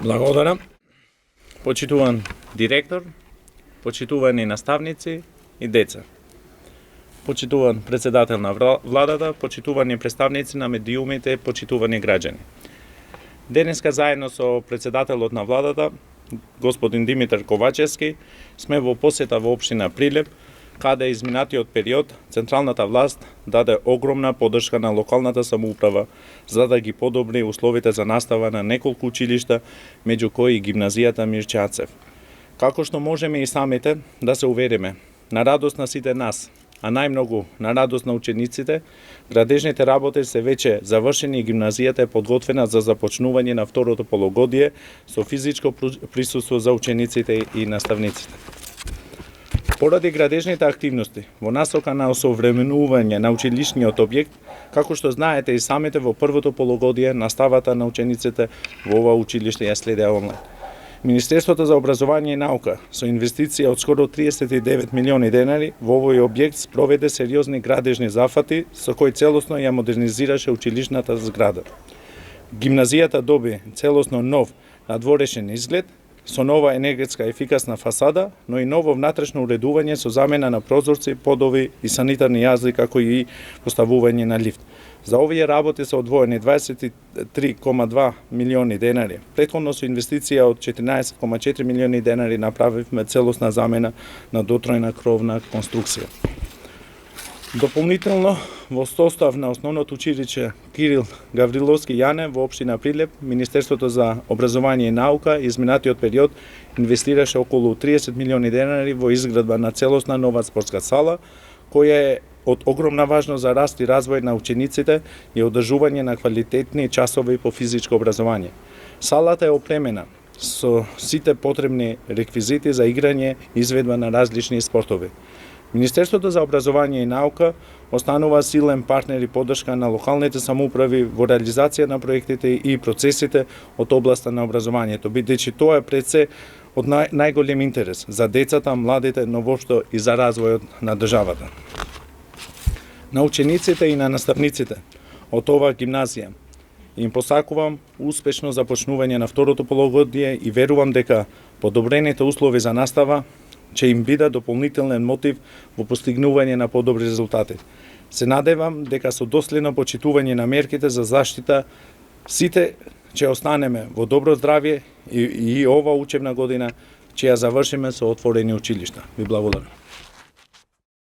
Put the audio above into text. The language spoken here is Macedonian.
Благодарам. Почитуван директор, почитувани наставници и деца. Почитуван председател на владата, почитувани представници на медиумите, почитувани граѓани. Денеска заедно со председателот на владата, господин Димитар Ковачевски, сме во посета во општина Прилеп, каде изминатиот период централната власт даде огромна поддршка на локалната самоуправа за да ги подобри условите за настава на неколку училишта, меѓу кои и гимназијата Мирче Ацев. Како што можеме и самите да се увериме, на радост на сите нас, а најмногу на радост на учениците, градежните работи се веќе завршени и гимназијата е подготвена за започнување на второто полугодие со физичко присуство за учениците и наставниците. Поради градежните активности во насока на осовременување на училишниот објект, како што знаете и самите во првото полугодие наставата на учениците во ова училиште ја следеа онлайн. Министерството за образование и наука со инвестиција од скоро 39 милиони денари во овој објект спроведе сериозни градежни зафати со кои целосно ја модернизираше училишната зграда. Гимназијата доби целосно нов надворешен изглед, со нова енергетска ефикасна фасада, но и ново внатрешно уредување со замена на прозорци, подови и санитарни јазди, како и поставување на лифт. За овие работи се одвоени 23,2 милиони денари. Претходно со инвестиција од 14,4 милиони денари направивме целосна замена на дотројна кровна конструкција. Дополнително, во состав на основното училиште Кирил Гавриловски Јане во општина Прилеп, Министерството за образование и наука изминатиот период инвестираше околу 30 милиони денари во изградба на целосна нова спортска сала, која е од огромна важност за раст и развој на учениците и одржување на квалитетни часови по физичко образование. Салата е опремена со сите потребни реквизити за играње и изведба на различни спортови. Министерството за образование и наука останува силен партнер и поддршка на локалните самоуправи во реализација на проектите и процесите од областа на образованието, бидејќи тоа е пред се од најголем интерес за децата, младите, но воопшто и за развојот на државата. На учениците и на наставниците од оваа гимназија им посакувам успешно започнување на второто полугодие и верувам дека подобрените услови за настава ќе им биде дополнителен мотив во постигнување на подобри резултати. Се надевам дека со доследно почитување на мерките за заштита сите ќе останеме во добро здравје и ова учебна година ќе ја завршиме со отворени училишта. Ви благодарам.